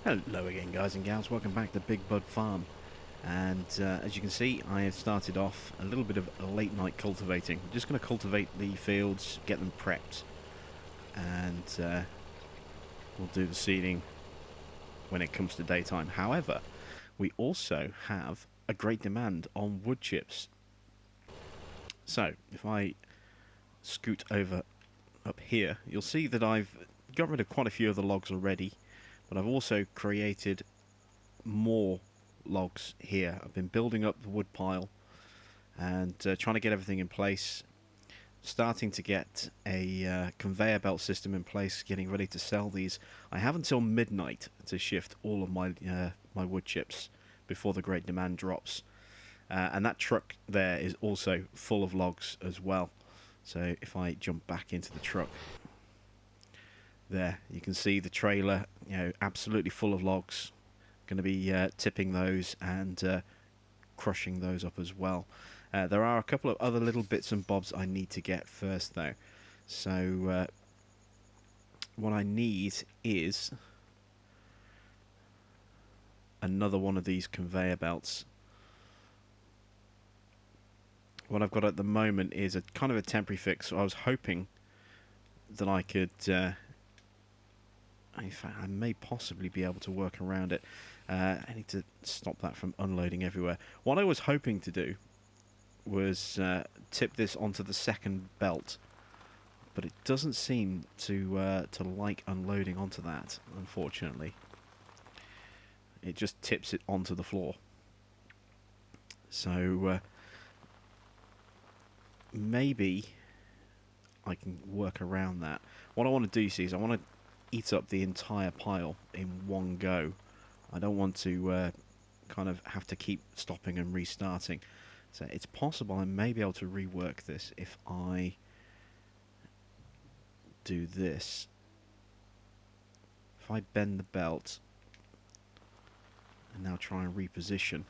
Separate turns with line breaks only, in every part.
Hello again, guys and gals, welcome back to Big Bud Farm. And as you can see, I have started off a little bit of a late night cultivating. I'm just going to cultivate the fields, get them prepped, and we'll do the seeding when it comes to daytime. However, we also have a great demand on wood chips. So if I scoot over up here, you'll see that I've got rid of quite a few of the logs already, but I've also created more logs here. I've been building up the wood pile and trying to get everything in place, starting to get a conveyor belt system in place, getting ready to sell these. I have until midnight to shift all of my wood chips before the great demand drops. And that truck there is also full of logs as well. So if I jump back into the truck, there you can see the trailer, absolutely full of logs. Going to be tipping those and crushing those up as well. There are a couple of other little bits and bobs I need to get first, though. So what I need is another one of these conveyor belts. What I've got at the moment is a kind of a temporary fix. So I was hoping that I could... in fact, I may possibly be able to work around it. I need to stop that from unloading everywhere. What I was hoping to do was tip this onto the second belt, but it doesn't seem to like unloading onto that, unfortunately. It just tips it onto the floor. So maybe I can work around that. What I want to do, you see, is I want to eat up the entire pile in one go. I don't want to kind of have to keep stopping and restarting. So it's possible I may be able to rework this if I do this. If I bend the belt and now try and reposition.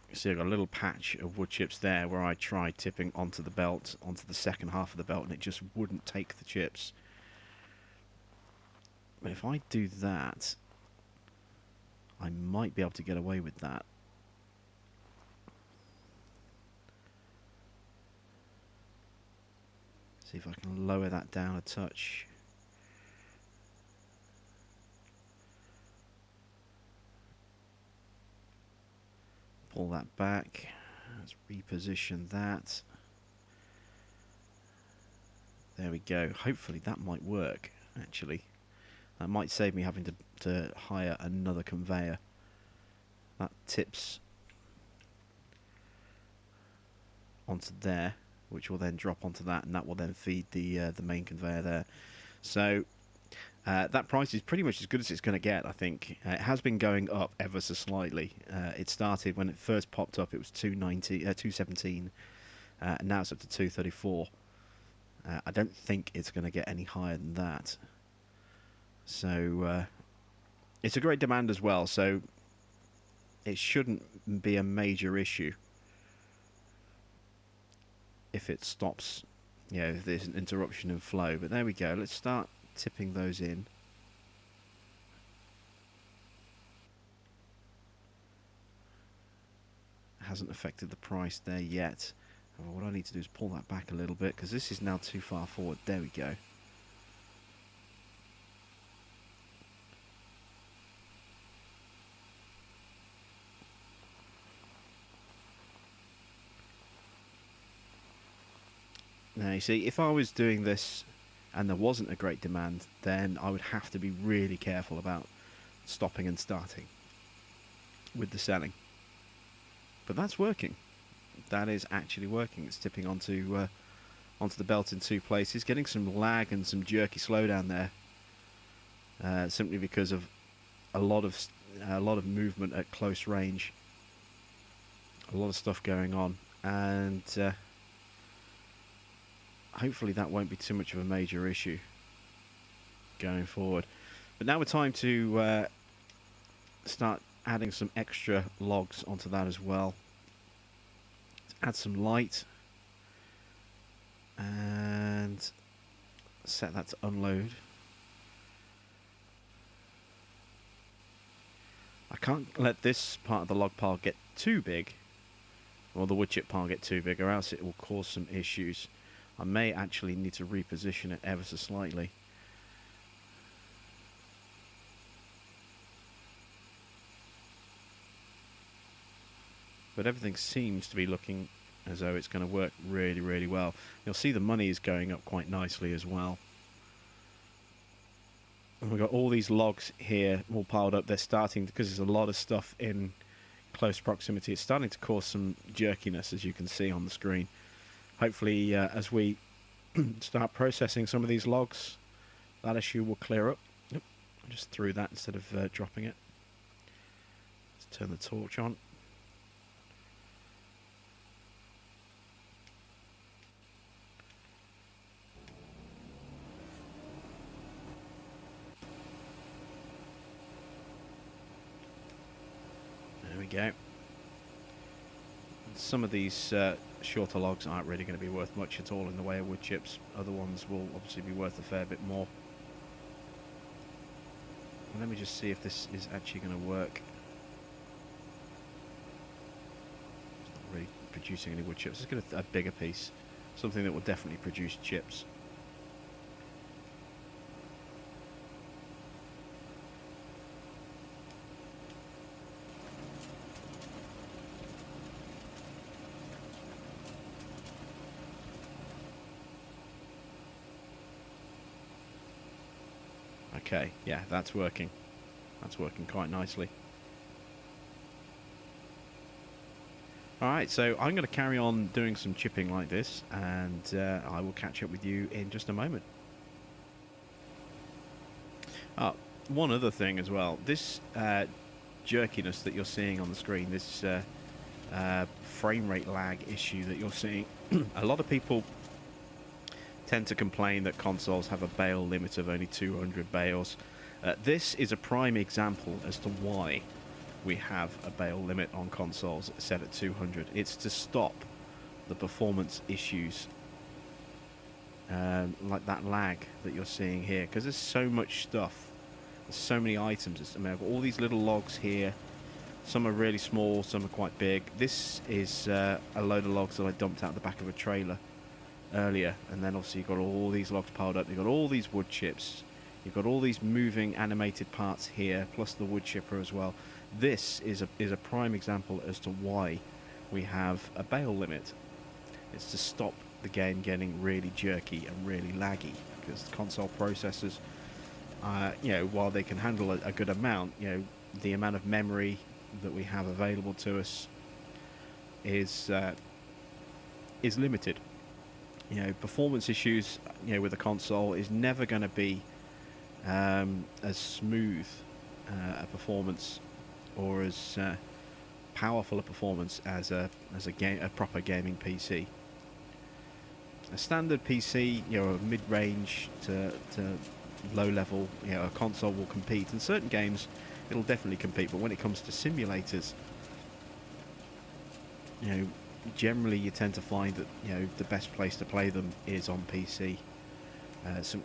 You see I've got a little patch of wood chips there where I tried tipping onto the belt, onto the second half of the belt, and it just wouldn't take the chips. But if I do that, I might be able to get away with that. See if I can lower that down a touch. Pull that back. Let's reposition that. There we go. Hopefully that might work, actually. That might save me having to hire another conveyor. That tips onto there, which will then drop onto that, and that will then feed the main conveyor there. So that price is pretty much as good as it's going to get, I think. It has been going up ever so slightly. It started when it first popped up, it was 217, and now it's up to 234. I don't think it's going to get any higher than that. So it's a great demand as well, so it shouldn't be a major issue if it stops, if there's an interruption in flow. But there we go. Let's start tipping those in. Hasn't affected the price there yet. What I need to do is pull that back a little bit because this is now too far forward. There we go. Now you see, if I was doing this and there wasn't a great demand, then I would have to be really careful about stopping and starting with the selling. But that's working. That is actually working. It's tipping onto the belt in two places, getting some lag and some jerky slowdown there, simply because of a lot of movement at close range, a lot of stuff going on, and hopefully that won't be too much of a major issue going forward. But now we're time to start adding some extra logs onto that as well. Add some light and set that to unload. I can't let this part of the log pile get too big, or the wood chip pile get too big, or else it will cause some issues. I may actually need to reposition it ever so slightly. But everything seems to be looking as though it's going to work really, really well. You'll see the money is going up quite nicely as well. And we've got all these logs here all piled up. They're starting, because there's a lot of stuff in close proximity, it's starting to cause some jerkiness, as you can see on the screen. Hopefully, as we start processing some of these logs, that issue will clear up. Yep, I just threw that instead of dropping it. Let's turn the torch on. There we go. Some of these shorter logs aren't really going to be worth much at all in the way of wood chips. Other ones will obviously be worth a fair bit more. And let me just see if this is actually going to work. It's not really producing any wood chips. Let's get a bigger piece, something that will definitely produce chips. Okay, yeah, that's working. That's working quite nicely. Alright, so I'm going to carry on doing some chipping like this, and I will catch up with you in just a moment. One other thing as well. This jerkiness that you're seeing on the screen, this frame rate lag issue that you're seeing, a lot of people tend to complain that consoles have a bale limit of only 200 bales. This is a prime example as to why we have a bale limit on consoles set at 200. It's to stop the performance issues like that lag that you're seeing here, because there's so much stuff, there's so many items. I mean, I've got all these little logs here. Some are really small, some are quite big. This is a load of logs that I dumped out the back of a trailer earlier, and then obviously you've got all these logs piled up. You've got all these wood chips, you've got all these moving animated parts here, plus the wood chipper as well. This is a prime example as to why we have a bale limit. It's to stop the game getting really jerky and really laggy, because the console processors, you know, while they can handle a good amount, you know, the amount of memory that we have available to us is limited. You know, performance issues, you know, with a console is never going to be as smooth a performance or as powerful a performance as a proper gaming PC. A standard PC, you know, a mid-range to low level, you know, a console will compete. In certain games, it'll definitely compete, but when it comes to simulators, you know, generally you tend to find that, you know, the best place to play them is on PC.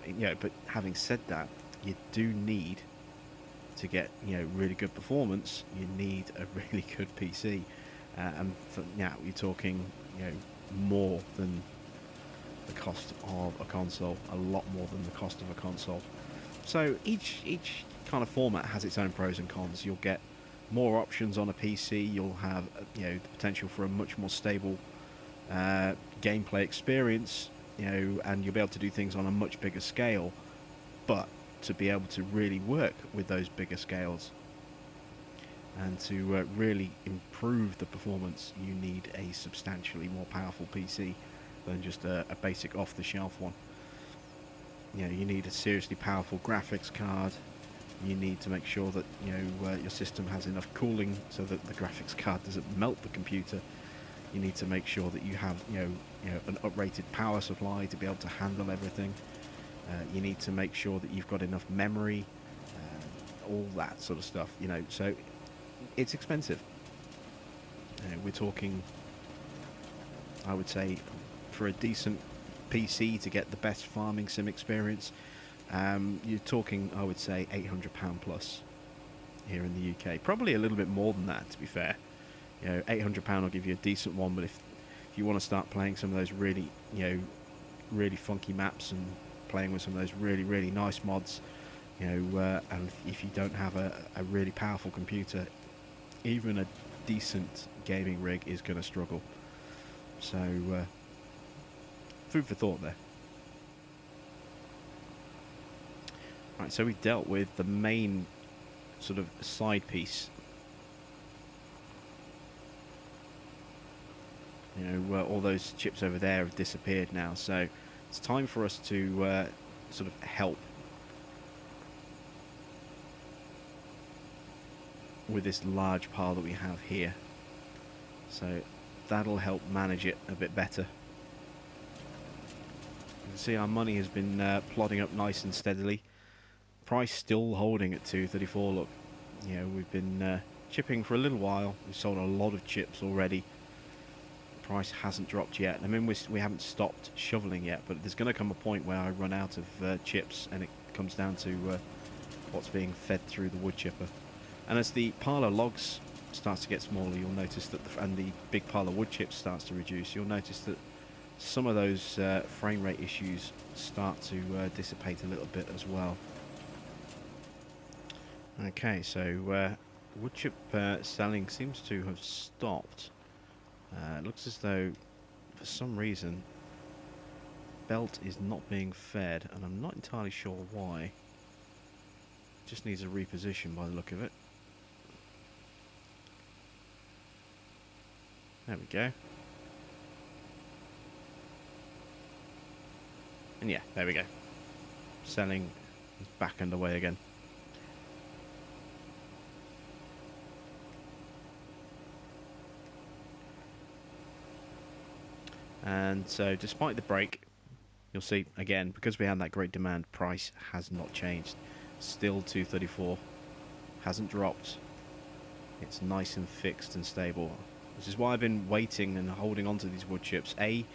You know, but having said that, you do need to get, you know, really good performance. You need a really good PC, and for now you're talking, you know, more than the cost of a console, a lot more than the cost of a console. So each kind of format has its own pros and cons. You'll get more options on a PC. You'll have, you know, the potential for a much more stable gameplay experience, you know, and you'll be able to do things on a much bigger scale. But to be able to really work with those bigger scales and to really improve the performance, you need a substantially more powerful PC than just a basic off-the-shelf one. You know, you need a seriously powerful graphics card. You need to make sure that, you know, your system has enough cooling so that the graphics card doesn't melt the computer. You need to make sure that you have, you know, an uprated power supply to be able to handle everything. You need to make sure that you've got enough memory, all that sort of stuff, you know. So it's expensive. We're talking, I would say, for a decent PC to get the best farming sim experience, you're talking, I would say, £800 plus. here in the UK. Probably a little bit more than that, to be fair. You know, £800 will give you a decent one, but if you want to start playing some of those really, really funky maps and playing with some of those really, really nice mods, and if you don't have a really powerful computer, even a decent gaming rig is going to struggle. So, food for thought there. Right, so we dealt with the main sort of side piece. All those chips over there have disappeared now, so it's time for us to sort of help with this large pile that we have here. So that'll help manage it a bit better. You can see our money has been plodding up nice and steadily. Price still holding at 234. Look, we've been chipping for a little while. We've sold a lot of chips already. Price hasn't dropped yet. I mean, we haven't stopped shoveling yet, but there's going to come a point where I run out of chips, and it comes down to what's being fed through the wood chipper. And as the pile of logs starts to get smaller, you'll notice that and the big pile of wood chips starts to reduce, you'll notice that some of those frame rate issues start to dissipate a little bit as well. Okay, so wood chip selling seems to have stopped. It looks as though, for some reason, belt is not being fed, and I'm not entirely sure why. Just needs a reposition by the look of it. There we go. And yeah, there we go. Selling is back underway again. And so, despite the break, you'll see, again, because we had that great demand, price has not changed. Still 234. Hasn't dropped. It's nice and fixed and stable. Which is why I've been waiting and holding on to these wood chips. A,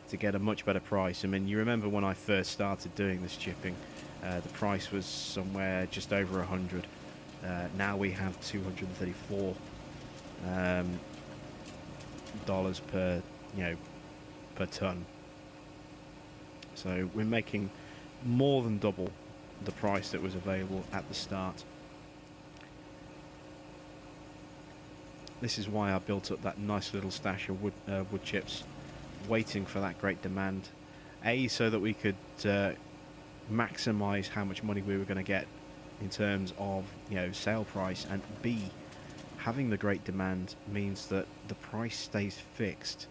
to get a much better price. I mean, you remember when I first started doing this chipping, the price was somewhere just over 100. Now we have 234 dollars per, per ton. So we're making more than double the price that was available at the start. This is why I built up that nice little stash of wood chips, waiting for that great demand. A, so that we could maximise how much money we were going to get in terms of sale price, and B, having the great demand means that the price stays fixed.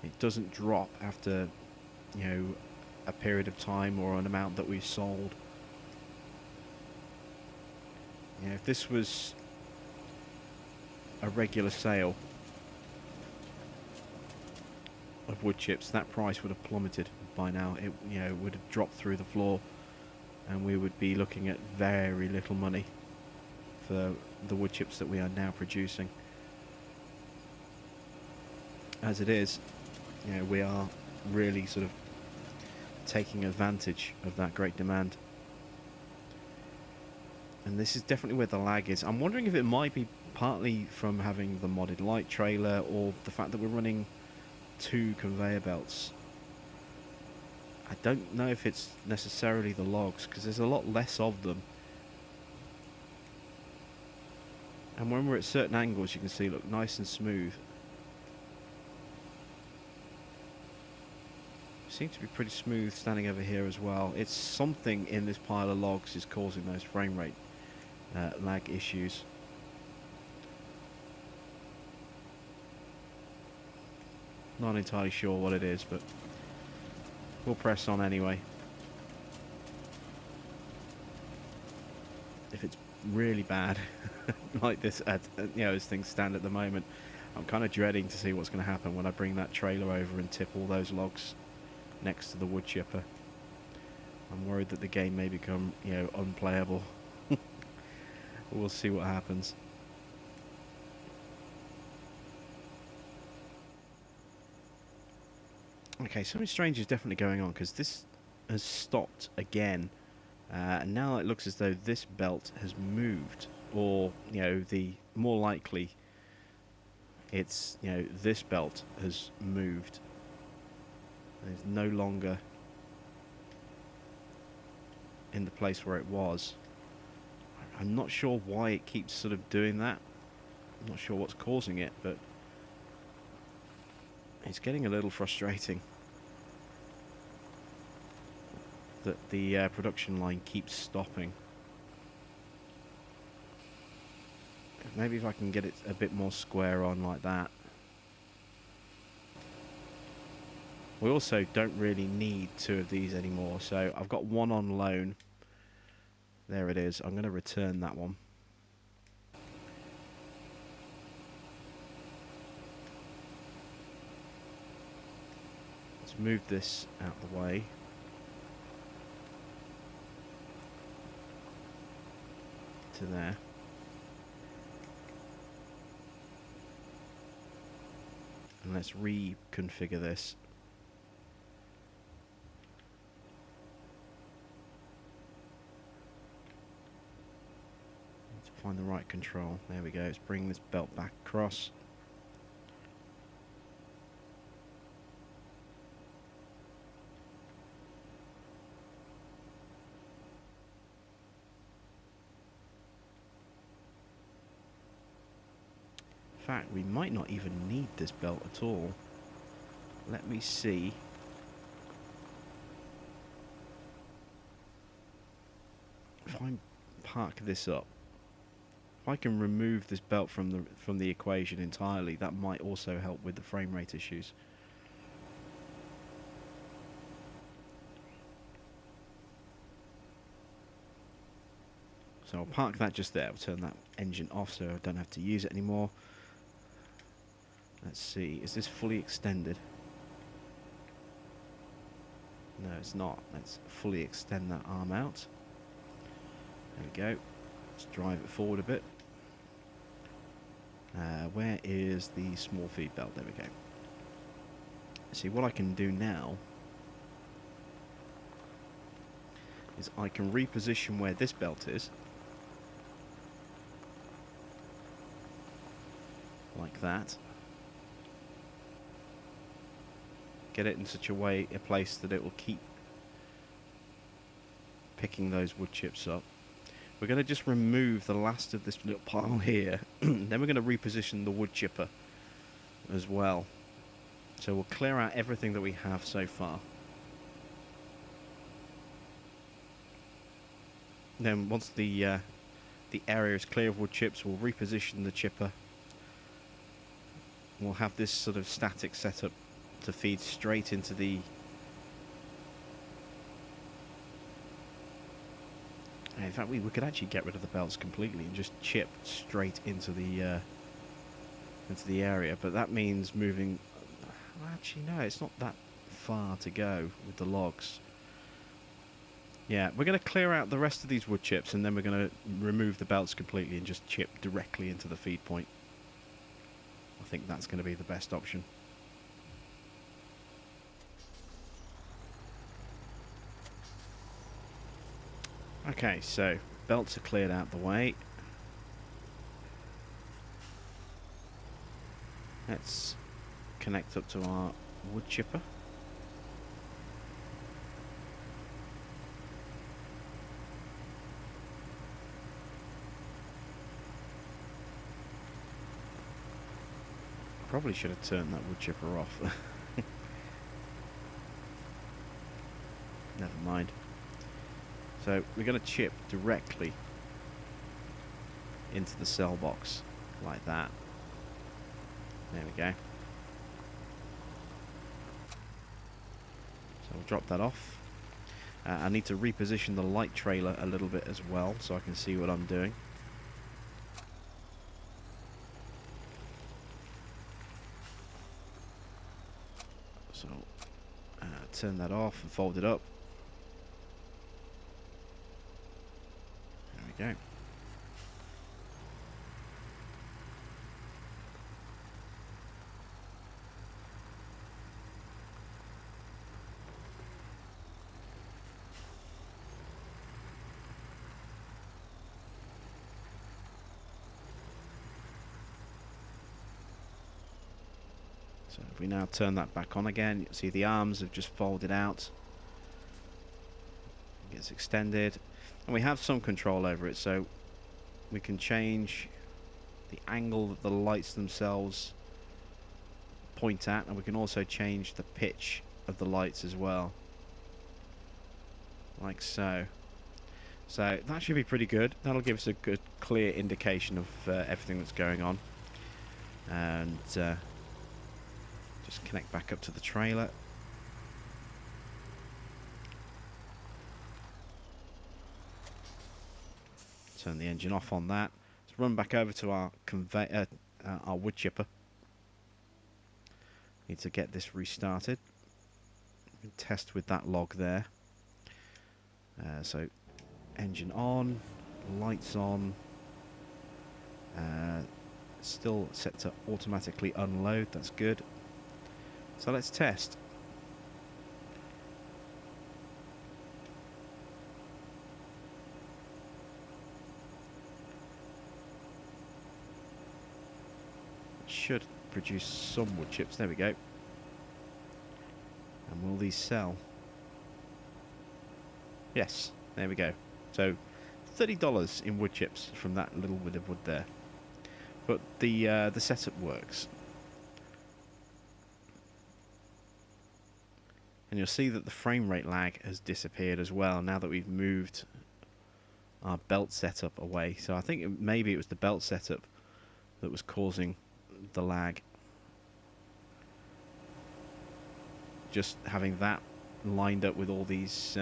It doesn't drop after a period of time or an amount that we've sold. If this was a regular sale of wood chips, that price would have plummeted by now. It would have dropped through the floor, and we would be looking at very little money for the wood chips that we are now producing. As it is, we are really sort of taking advantage of that great demand. And this is definitely where the lag is. I'm wondering if it might be partly from having the modded light trailer, or the fact that we're running 2 conveyor belts. I don't know if it's necessarily the logs, because there's a lot less of them. And when we're at certain angles, you can see, look, nice and smooth. Seems to be pretty smooth standing over here as well. It's something in this pile of logs is causing those frame rate lag issues. Not entirely sure what it is, but we'll press on anyway. If it's really bad, like this, as things stand at the moment, I'm kind of dreading to see what's going to happen when I bring that trailer over and tip all those logs next to the wood chipper. I'm worried that the game may become, unplayable. We'll see what happens. Okay, something strange is definitely going on, because this has stopped again. And now it looks as though this belt has moved or the more likely it's this belt has moved. It's no longer in the place where it was. I'm not sure why it keeps sort of doing that. I'm not sure what's causing it, but it's getting a little frustrating that the production line keeps stopping. Maybe if I can get it a bit more square on like that. We also don't really need 2 of these anymore, so I've got 1 on loan. There it is. I'm going to return that one. Let's move this out of the way. To there. And let's reconfigure this. Let's find the right control. There we go. Let's bring this belt back across. In fact, we might not even need this belt at all. Let me see. If I park this up, if I can remove this belt from the equation entirely, that might also help with the frame rate issues. So I'll park that just there. I'll turn that engine off so I don't have to use it anymore. Let's see, is this fully extended? No, it's not. Let's fully extend that arm out. There we go. Let's drive it forward a bit. Where is the small feed belt? There we go. See, what I can do now is I can reposition where this belt is. Like that. Get it in such a place that it will keep picking those wood chips up. We're going to just remove the last of this little pile here. Then we're going to reposition the wood chipper as well. So we'll clear out everything that we have so far. Then once the area is clear of wood chips, we'll reposition the chipper. We'll have this sort of static setup to feed straight into the in fact we could actually get rid of the belts completely and just chip straight into the area, but that means moving. Actually no, it's not that far to go with the logs. Yeah, we're going to clear out the rest of these wood chips and then we're going to remove the belts completely and just chip directly into the feed point. I think that's going to be the best option. Okay, so belts are cleared out the way. Let's connect up to our wood chipper. Probably should have turned that wood chipper off. Never mind. So we're going to chip directly into the cell box like that. There we go. So we'll drop that off. I need to reposition the light trailer a little bit as well so I can see what I'm doing. So turn that off and fold it up. There we go. So if we now turn that back on again, you can see the arms have just folded out. It gets extended. And we have some control over it, so we can change the angle that the lights themselves point at, and we can also change the pitch of the lights as well. Like so. So that should be pretty good. That'll give us a good, clear indication of everything that's going on. And just connect back up to the trailer. Turn the engine off on that. Let's run back over to our conveyor, our wood chipper. Need to get this restarted. Test with that log there. So engine on, lights on. Still set to automatically unload. That's good. So let's test. Should produce some wood chips. There we go. And will these sell? Yes, there we go. So $30 in wood chips from that little bit of wood there. But the setup works. And you'll see that the frame rate lag has disappeared as well now that we've moved our belt setup away. So I think maybe it was the belt setup that was causing the lag. Just having that lined up with all these,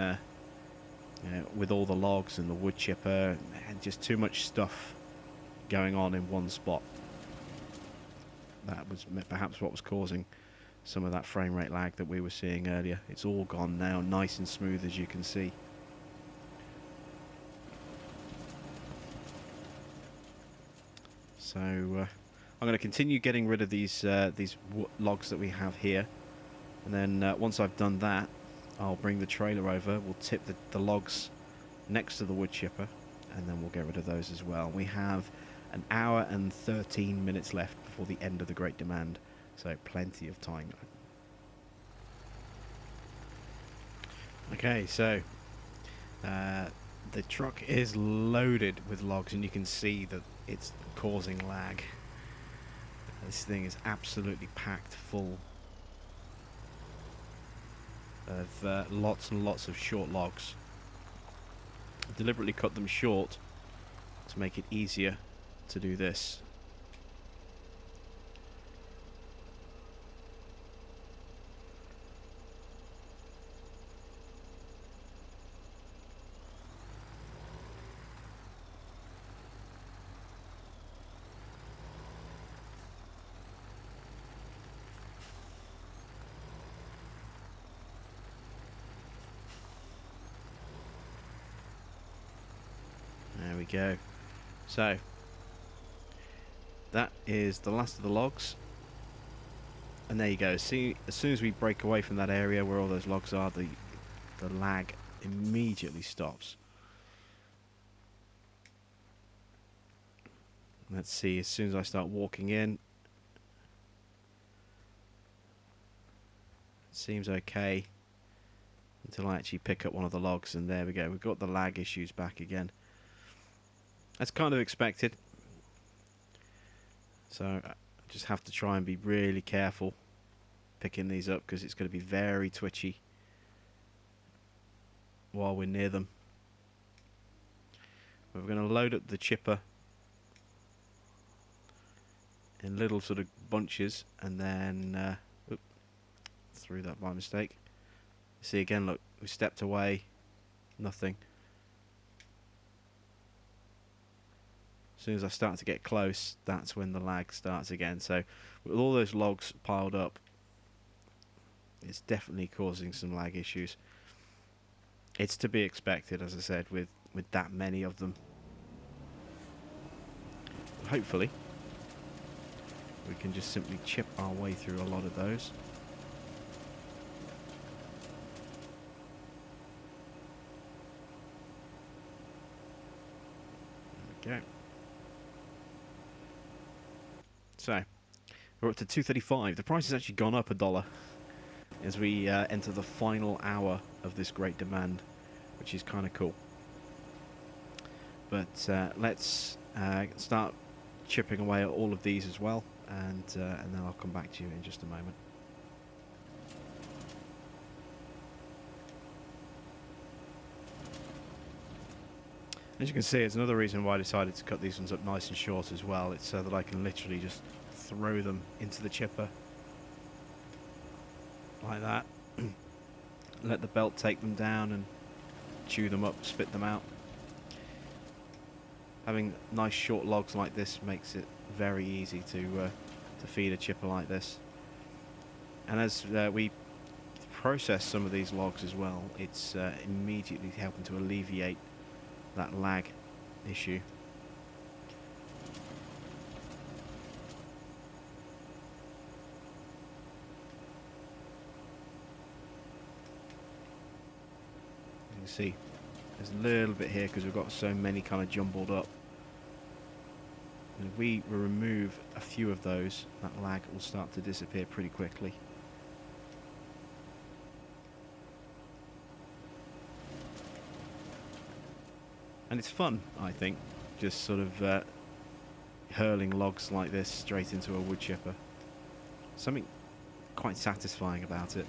with all the logs and the wood chipper, and just too much stuff going on in one spot. That was perhaps what was causing some of that frame rate lag that we were seeing earlier. It's all gone now, nice and smooth, as you can see. So I'm going to continue getting rid of these logs that we have here, and then once I've done that, I'll bring the trailer over. We'll tip the logs next to the wood chipper, and then we'll get rid of those as well. We have an hour and 13 minutes left before the end of the Great Demand, so plenty of time. Okay, so the truck is loaded with logs, and you can see that it's causing lag. This thing is absolutely packed full of lots and lots of short logs. I deliberately cut them short to make it easier to do this. There we go. So that is the last of the logs, and there you go. See, as soon as we break away from that area where all those logs are, the lag immediately stops. Let's see, as soon as I start walking in, it seems okay until I actually pick up one of the logs, and there we go. We've got the lag issues back again. That's kind of expected. So I just have to try and be really careful picking these up, because it's going to be very twitchy while we're near them. We're going to load up the chipper in little sort of bunches, and then threw that by mistake. See again, look, we stepped away, nothing. As soon as I start to get close, that's when the lag starts again. So with all those logs piled up, it's definitely causing some lag issues. It's to be expected, as I said, with that many of them. Hopefully we can just simply chip our way through a lot of those. There we go. So We're up to 235. The price has actually gone up $1 as we enter the final hour of this great demand, which is kind of cool. But let's start chipping away at all of these as well, and then I'll come back to you in just a moment. As you can see, it's another reason why I decided to cut these ones up nice and short as well. It's so that I can literally just throw them into the chipper like that. Let the belt take them down and chew them up, spit them out. Having nice short logs like this makes it very easy to feed a chipper like this. And as we process some of these logs as well, it's immediately helping to alleviate that lag issue. You can see there's a little bit here because we've got so many kind of jumbled up. And if we remove a few of those, that lag will start to disappear pretty quickly. And it's fun, I think, just sort of hurling logs like this straight into a wood chipper. Something quite satisfying about it.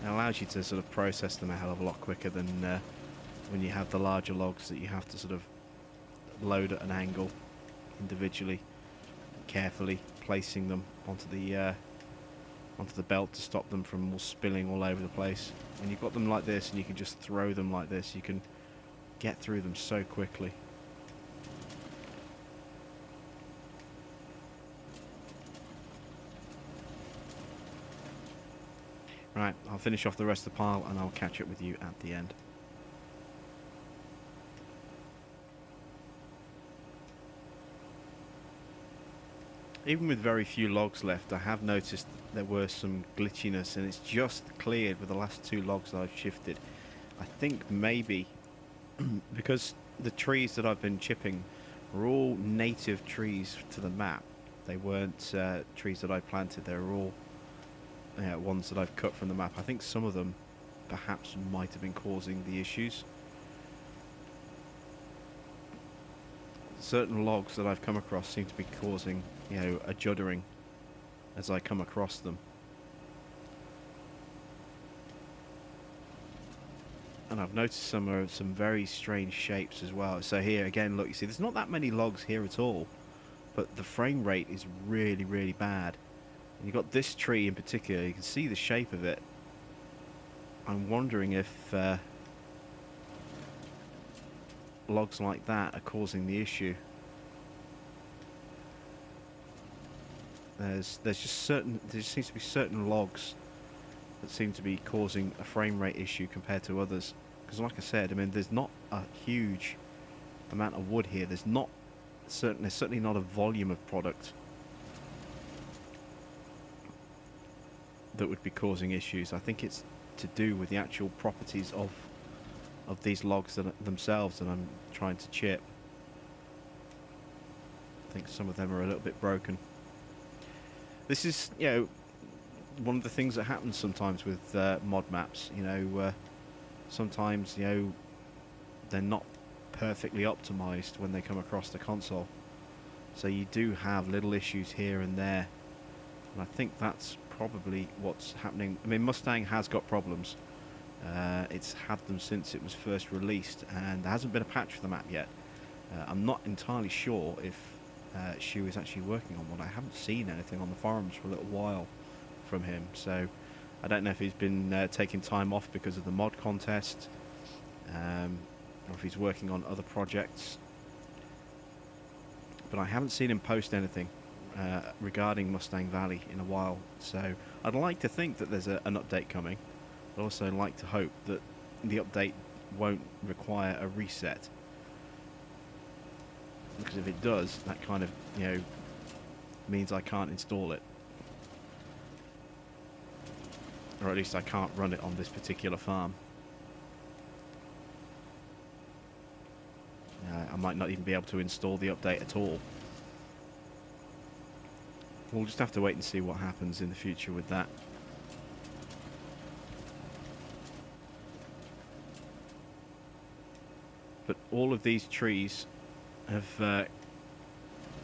It allows you to sort of process them a hell of a lot quicker than when you have the larger logs that you have to sort of load at an angle individually, carefully placing them onto the belt to stop them from all spilling all over the place. When you've got them like this and you can just throw them like this, you can get through them so quickly. Right, I'll finish off the rest of the pile and I'll catch up with you at the end. Even with very few logs left, I have noticed there were some glitchiness, and it's just cleared with the last 2 logs that I've shifted. I think maybe because the trees that I've been chipping were all native trees to the map. They weren't trees that I planted, they were all ones that I've cut from the map. I think some of them perhaps might have been causing the issues. Certain logs that I've come across seem to be causing, you know, a juddering as I come across them. And I've noticed some very strange shapes as well. So here again, look, you see there's not that many logs here at all, but the frame rate is really, really bad. And you've got this tree in particular, you can see the shape of it. I'm wondering if logs like that are causing the issue. There just seems to be certain logs that seem to be causing a frame rate issue compared to others. Because like I said, I mean, there's not a huge amount of wood here. There's certainly not a volume of product that would be causing issues. I think it's to do with the actual properties of these logs themselves that I'm trying to chip. I think some of them are a little bit broken. This is, you know, one of the things that happens sometimes with mod maps. You know, sometimes, you know, they're not perfectly optimized when they come across the console. So you do have little issues here and there. And I think that's probably what's happening. I mean, Mustang has got problems. It's had them since it was first released, and there hasn't been a patch for the map yet. I'm not entirely sure if Shu is actually working on one. I haven't seen anything on the forums for a little while from him, so I don't know if he's been taking time off because of the mod contest, or if he's working on other projects. But I haven't seen him post anything regarding Mustang Valley in a while, so I'd like to think that there's an update coming. I'd also like to hope that the update won't require a reset. because if it does, that kind of, you know, means I can't install it. Or at least I can't run it on this particular farm. I might not even be able to install the update at all. We'll just have to wait and see what happens in the future with that. But all of these trees have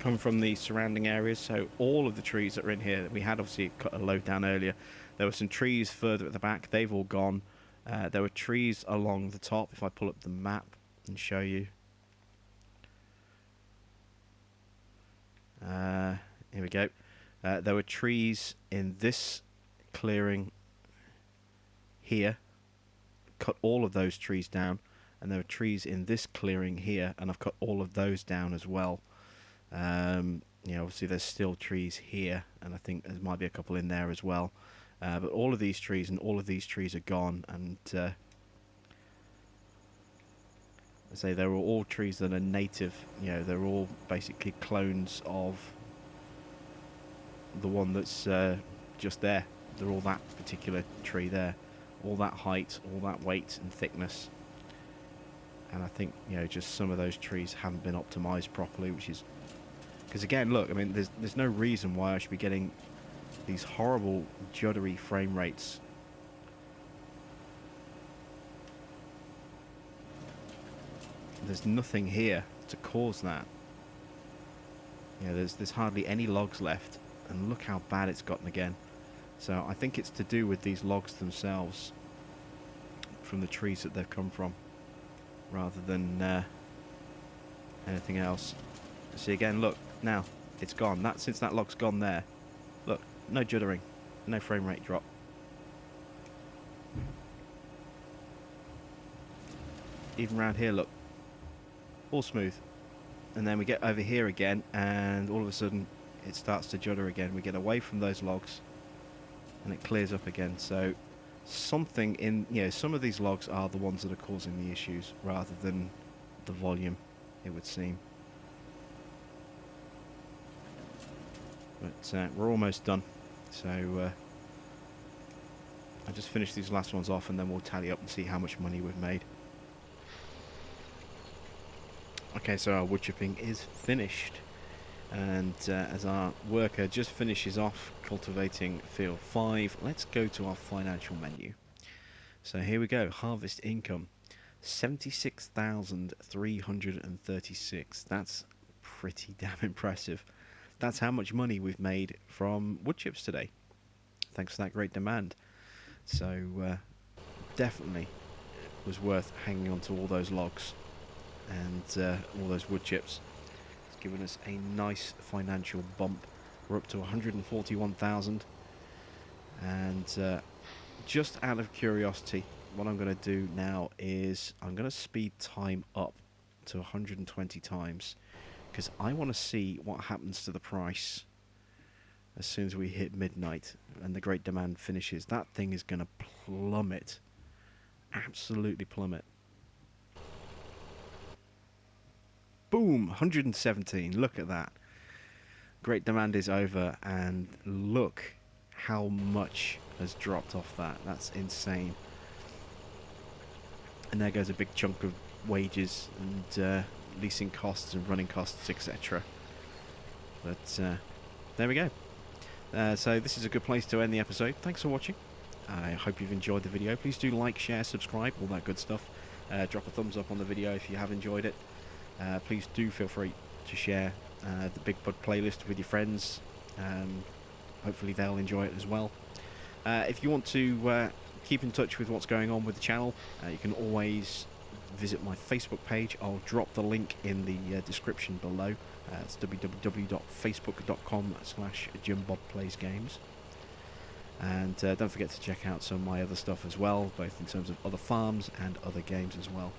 come from the surrounding areas, so all of the trees that are in here, we had obviously cut a load down earlier. There were some trees further at the back, they've all gone. There were trees along the top. If I pull up the map and show you. Here we go. There were trees in this clearing here. Cut all of those trees down. And there were trees in this clearing here, and I've cut all of those down as well. You know, obviously there's still trees here, and I think there might be a couple in there as well. But all of these trees and all of these trees are gone, and I say they were all trees that are native. You know, they're all basically clones of the one that's just there. They're all that particular tree there, all that height, all that weight and thickness. And I think, you know, just some of those trees haven't been optimized properly, which is because again, look, I mean, there's no reason why I should be getting these horrible juddery frame rates. There's nothing here to cause that. You know, there's hardly any logs left, and look how bad it's gotten again. So I think it's to do with these logs themselves from the trees that they've come from, rather than anything else. See again, look, now it's gone. Since that log's gone there, look, no juddering, no frame rate drop. Even around here, look, all smooth. And then we get over here again, and all of a sudden it starts to judder again. We get away from those logs, and it clears up again. So something in, you know, some of these logs are the ones that are causing the issues, rather than the volume, it would seem. But we're almost done, so I'll just finish these last ones off, and then we'll tally up and see how much money we've made. Okay, so our wood chipping is finished, and as our worker just finishes off cultivating field 5, let's go to our financial menu. So here we go, harvest income, 76,336. That's pretty damn impressive. That's how much money we've made from wood chips today, thanks to that great demand. So definitely was worth hanging on to all those logs and all those wood chips. It's given us a nice financial bump. We're up to 141,000, and just out of curiosity, what I'm going to do now is I'm going to speed time up to 120 times, because I want to see what happens to the price as soon as we hit midnight and the great demand finishes. That thing is going to plummet, absolutely plummet. Boom, 117, look at that. Great demand is over, and look how much has dropped off that. That's insane. And there goes a big chunk of wages and leasing costs and running costs, etc. But there we go. So this is a good place to end the episode. Thanks for watching. I hope you've enjoyed the video. Please do like, share, subscribe, all that good stuff. Drop a thumbs up on the video if you have enjoyed it. Please do feel free to share the Big Bud playlist with your friends. Hopefully they'll enjoy it as well. If you want to keep in touch with what's going on with the channel, you can always visit my Facebook page. I'll drop the link in the description below. It's www.facebook.com/JimBobPlaysGames. And don't forget to check out some of my other stuff as well, both in terms of other farms and other games as well.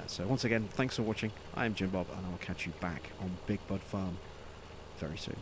So once again, thanks for watching. I am Jim Bob, and I'll catch you back on Big Bud Farm very soon.